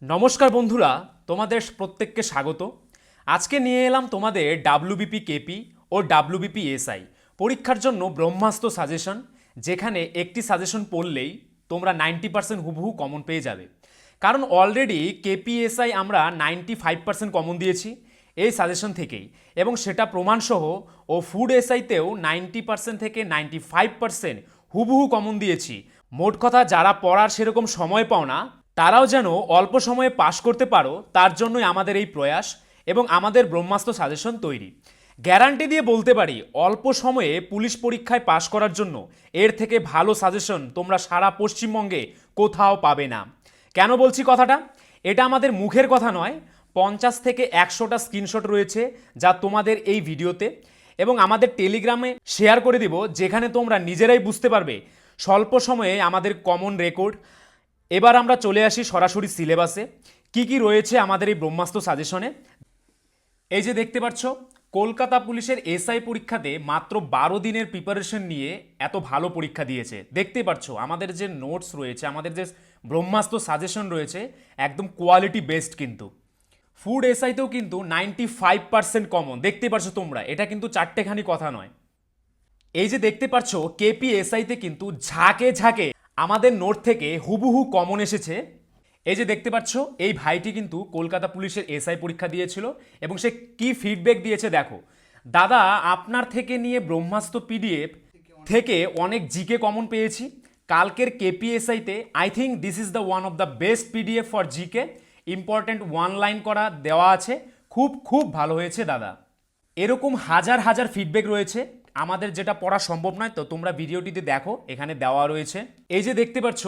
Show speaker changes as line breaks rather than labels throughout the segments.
নমস্কার বন্ধুরা, তোমাদের প্রত্যেককে স্বাগত। আজকে নিয়ে এলাম তোমাদের ডাব্লিউবিপি কেপি ও ডাব্লিউবিপি এসআই পরীক্ষার জন্য ব্রহ্মাস্ত্র সাজেশন, যেখানে একটি সাজেশন পড়লেই তোমরা 90% হুবহু কমন পেয়ে যাবে। কারণ অলরেডি কেপি এসআই আমরা 95% কমন দিয়েছি এই সাজেশন থেকেই, এবং সেটা প্রমাণসহ। ও ফুড এসআইতেও 90% থেকে 95% হুবহু কমন দিয়েছি। মোট কথা, যারা পড়ার সেরকম সময় পাও না তারাও যেন অল্প সময়ে পাশ করতে পারো, তার জন্যই আমাদের এই প্রয়াস এবং আমাদের ব্রহ্মাস্ত্র সাজেশন তৈরি। গ্যারান্টি দিয়ে বলতে পারি, অল্প সময়ে পুলিশ পরীক্ষায় পাশ করার জন্য এর থেকে ভালো সাজেশন তোমরা সারা পশ্চিমবঙ্গে কোথাও পাবে না। কেন বলছি কথাটা? এটা আমাদের মুখের কথা নয়, 50 থেকে 100টা স্ক্রিনশট রয়েছে যা তোমাদের এই ভিডিওতে, এবং আমাদের টেলিগ্রামে শেয়ার করে দিব, যেখানে তোমরা নিজেরাই বুঝতে পারবে স্বল্প সময়ে আমাদের কমন রেকর্ড। এবার আমরা চলে আসি সরাসরি সিলেবাসে, কি কি রয়েছে আমাদের এই ব্রহ্মাস্ত্র সাজেশনে। এই যে দেখতে পাচ্ছ, কলকাতা পুলিশের এসআই পরীক্ষাতে মাত্র 12 দিনের প্রিপারেশন নিয়ে এত ভালো পরীক্ষা দিয়েছে। দেখতে পাচ্ছ আমাদের যে নোটস রয়েছে, আমাদের যে ব্রহ্মাস্ত্র সাজেশন রয়েছে, একদম কোয়ালিটি বেস্ট। কিন্তু ফুড এসআইতেও কিন্তু 95% কমন দেখতে পাচ্ছ তোমরা, এটা কিন্তু চারটেখানি কথা নয়। এই যে দেখতে পাচ্ছ কেপিএসআইতে কিন্তু ঝাঁকে ঝাঁকে আমাদের নোট থেকে হুবহু কমন এসেছে। এই যে দেখতে পাচ্ছ, এই ভাইটি কিন্তু কলকাতা পুলিশের এসআই পরীক্ষা দিয়েছিল এবং সে কি ফিডব্যাক দিয়েছে দেখো। দাদা, আপনার থেকে নিয়ে ব্রহ্মাস্ত্র পিডিএফ থেকে অনেক জিকে কমন পেয়েছি। কালকের কেপিএসআইতে I think this is the one of the best PDF for GK. Important one line করা দেওয়া আছে, খুব খুব ভালো হয়েছে দাদা। এরকম হাজার হাজার ফিডব্যাক রয়েছে। আমাদের যেটা পড়া সম্ভব নয়, তো তোমরা ভিডিওটিতে দেখো, এখানে দেওয়া রয়েছে। এই যে দেখতে পাচ্ছ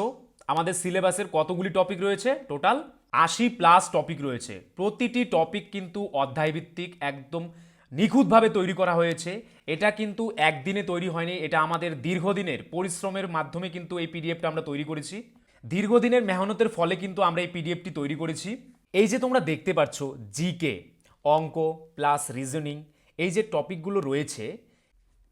আমাদের সিলেবাসের কতগুলি টপিক রয়েছে, টোটাল 80+ টপিক রয়েছে। প্রতিটি টপিক কিন্তু অধ্যায়ভিত্তিক, একদম নিখুঁতভাবে তৈরি করা হয়েছে। এটা কিন্তু একদিনে তৈরি হয়নি, এটা আমাদের দীর্ঘদিনের পরিশ্রমের মাধ্যমে কিন্তু এই পিডিএফটা আমরা তৈরি করেছি। দীর্ঘদিনের মেহনতের ফলে কিন্তু আমরা এই পিডিএফটি তৈরি করেছি। এই যে তোমরা দেখতে পাচ্ছ জিকে, অঙ্ক প্লাস রিজনিং, এই যে টপিকগুলো রয়েছে,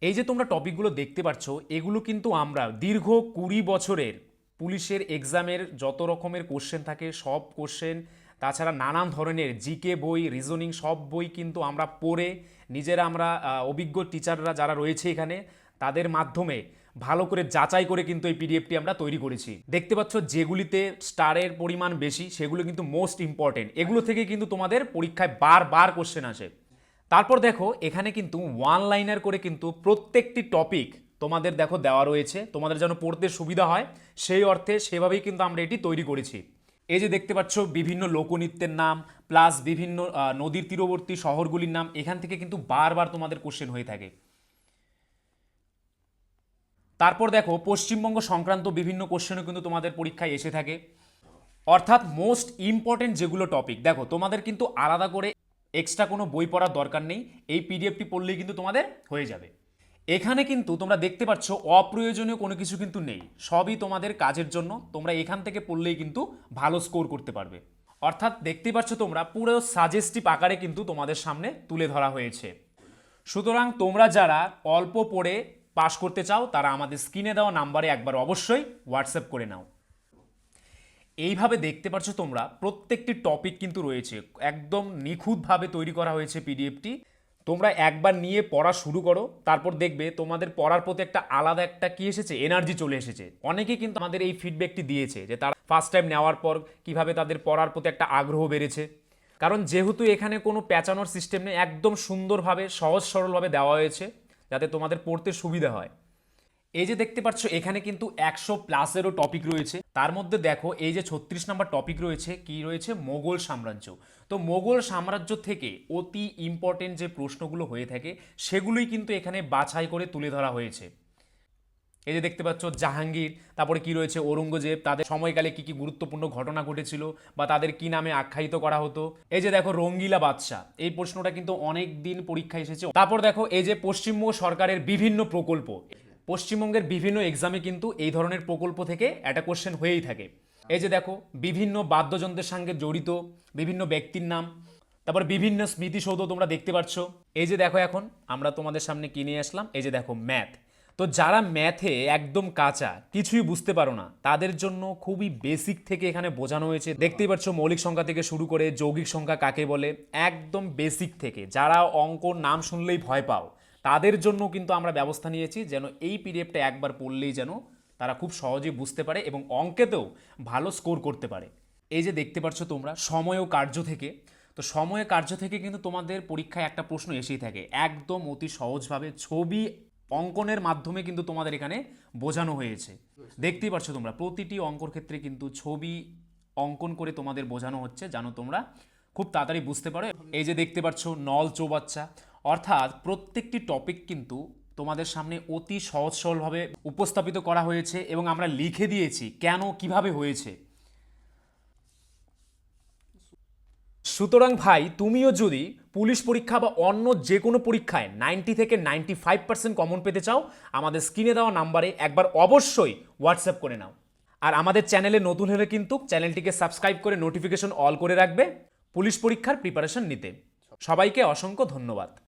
এই যে তোমরা টপিকগুলো দেখতে পাচ্ছ, এগুলো কিন্তু আমরা দীর্ঘ 20 বছরের পুলিশের এক্সামের যত রকমের কোশ্চেন থাকে সব কোশ্চেন, তাছাড়া নানান ধরনের জিকে বই, রিজনিং সব বই কিন্তু আমরা পড়ে নিজেরা, আমরা অভিজ্ঞ টিচাররা যারা রয়েছে এখানে, তাদের মাধ্যমে ভালো করে যাচাই করে কিন্তু এই পিডিএফটি আমরা তৈরি করেছি। দেখতে পাচ্ছ যেগুলিতে স্টারের পরিমাণ বেশি সেগুলো কিন্তু মোস্ট ইম্পর্টেন্ট, এগুলো থেকে কিন্তু তোমাদের পরীক্ষায় বারবার কোশ্চেন আসে। তারপর দেখো এখানে কিন্তু ওয়ান লাইনার করে কিন্তু প্রত্যেকটি টপিক তোমাদের দেখো দেওয়া রয়েছে, তোমাদের যেন পড়তে সুবিধা হয় সেই অর্থে সেভাবেই কিন্তু আমরা এটি তৈরি করেছি। এই যে দেখতে পাচ্ছ বিভিন্ন লোকনৃত্যের নাম প্লাস বিভিন্ন নদীর তীরবর্তী শহরগুলির নাম, এখান থেকে কিন্তু বারবার তোমাদের কোশ্চেন হয়ে থাকে। তারপর দেখো পশ্চিমবঙ্গ সংক্রান্ত বিভিন্ন কোশ্চেনও কিন্তু তোমাদের পরীক্ষায় এসে থাকে। অর্থাৎ মোস্ট ইম্পর্টেন্ট যেগুলো টপিক, দেখো তোমাদের কিন্তু আলাদা করে এক্সট্রা কোনো বই পড়ার দরকার নেই, এই পিডিএফটি পড়লেই কিন্তু তোমাদের হয়ে যাবে। এখানে কিন্তু তোমরা দেখতে পাচ্ছ অপ্রয়োজনীয় কোনো কিছু কিন্তু নেই, সবই তোমাদের কাজের জন্য। তোমরা এখান থেকে পড়লেই কিন্তু ভালো স্কোর করতে পারবে। অর্থাৎ দেখতে পাচ্ছ তোমরা পুরো সাজেস্টিভ আকারে কিন্তু তোমাদের সামনে তুলে ধরা হয়েছে। সুতরাং তোমরা যারা অল্প পড়ে পাশ করতে চাও তারা আমাদের স্ক্রিনে দেওয়া নাম্বারে একবার অবশ্যই হোয়াটসঅ্যাপ করে নাও। এইভাবে দেখতে পাচ্ছ তোমরা প্রত্যেকটি টপিক কিন্তু রয়েছে, একদম নিখুঁতভাবে তৈরি করা হয়েছে পিডিএফটি। তোমরা একবার নিয়ে পড়া শুরু করো, তারপর দেখবে তোমাদের পড়ার প্রতি একটা আলাদা একটা কি এসেছে, এনার্জি চলে এসেছে। অনেকেই কিন্তু আমাদের এই ফিডব্যাকটি দিয়েছে যে তারা ফার্স্ট টাইম নেওয়ার পর কিভাবে তাদের পড়ার প্রতি একটা আগ্রহ বেড়েছে। কারণ যেহেতু এখানে কোনো প্যাঁচানোর সিস্টেম নেই, একদম সুন্দরভাবে সহজ সরলভাবে দেওয়া হয়েছে যাতে তোমাদের পড়তে সুবিধা হয়। এই যে দেখতে পাচ্ছ এখানে কিন্তু 100+-এরও টপিক রয়েছে। তার মধ্যে দেখো এই যে 36 নম্বর টপিক রয়েছে, কি রয়েছে, মোগল সাম্রাজ্য। তো মোগল সাম্রাজ্য থেকে অতি ইম্পর্টেন্ট যে প্রশ্নগুলো হয়ে থাকে সেগুলোই কিন্তু এখানে বাছাই করে তুলে ধরা হয়েছে। এই যে দেখতে পাচ্ছ জাহাঙ্গীর, তারপরে কি রয়েছে ঔরঙ্গজেব, তাদের সময়কালে কি কি গুরুত্বপূর্ণ ঘটনা ঘটেছিল বা তাদের কি নামে আখ্যায়িত করা হতো। এই যে দেখো রঙ্গিলা বাদশাহ, এই প্রশ্নটা কিন্তু অনেক দিন পরীক্ষায় এসেছে। তারপর দেখো এই যে পশ্চিমবঙ্গ সরকারের বিভিন্ন প্রকল্প, পশ্চিমবঙ্গের বিভিন্ন এক্সামে কিন্তু এই ধরনের প্রকল্প থেকে একটা কোশ্চেন হয়েই থাকে। এই যে দেখো বিভিন্ন বাদ্যযন্ত্রের সঙ্গে জড়িত বিভিন্ন ব্যক্তির নাম, তারপর বিভিন্ন স্মৃতিসৌধ তোমরা দেখতে পাচ্ছ। এই যে দেখো এখন আমরা তোমাদের সামনে কি নিয়ে আসলাম, এই যে দেখো ম্যাথ। তো যারা ম্যাথে একদম কাঁচা, কিছুই বুঝতে পারো না, তাদের জন্য খুবই বেসিক থেকে এখানে বোঝানো হয়েছে। দেখতেই পাচ্ছ মৌলিক সংখ্যা থেকে শুরু করে যৌগিক সংখ্যা কাকে বলে, একদম বেসিক থেকে। যারা অঙ্কর নাম শুনলেই ভয় পাও, তাদের জন্য কিন্তু আমরা ব্যবস্থা নিয়েছি যেন এই পিডিএফটা একবার পড়লেই যেন তারা খুব সহজেই বুঝতে পারে এবং অঙ্কেতেও ভালো স্কোর করতে পারে। এই যে দেখতে পাচ্ছ তোমরা সময় ও কার্য থেকে, তো সময় কার্য থেকে কিন্তু তোমাদের পরীক্ষায় একটা প্রশ্ন এসেই থাকে, একদম অতি সহজভাবে ছবি অঙ্কনের মাধ্যমে কিন্তু তোমাদের এখানে বোঝানো হয়েছে। দেখতেই পাচ্ছ তোমরা প্রতিটি অঙ্কর ক্ষেত্রে কিন্তু ছবি অঙ্কন করে তোমাদের বোঝানো হচ্ছে, জানো তোমরা খুব তাড়াতাড়ি বুঝতে পারো। এই যে দেখতে পাচ্ছ নল চৌবাচ্চা, অর্থাৎ প্রত্যেকটি টপিক কিন্তু তোমাদের সামনে অতি সহজ সরলভাবে উপস্থাপিত করা হয়েছে এবং আমরা লিখে দিয়েছি কেন কিভাবে হয়েছে। সুতরাং ভাই, তুমিও যদি পুলিশ পরীক্ষা বা অন্য যে কোনো পরীক্ষায় 90 থেকে 95% কমন পেতে চাও, আমাদের স্ক্রিনে দেওয়া নাম্বারে একবার অবশ্যই হোয়াটসঅ্যাপ করে নাও। আর আমাদের চ্যানেলে নতুন হলে কিন্তু চ্যানেলটিকে সাবস্ক্রাইব করে নোটিফিকেশন অল করে রাখবে পুলিশ পরীক্ষার প্রিপারেশন নিতে। সবাইকে অসংখ্য ধন্যবাদ।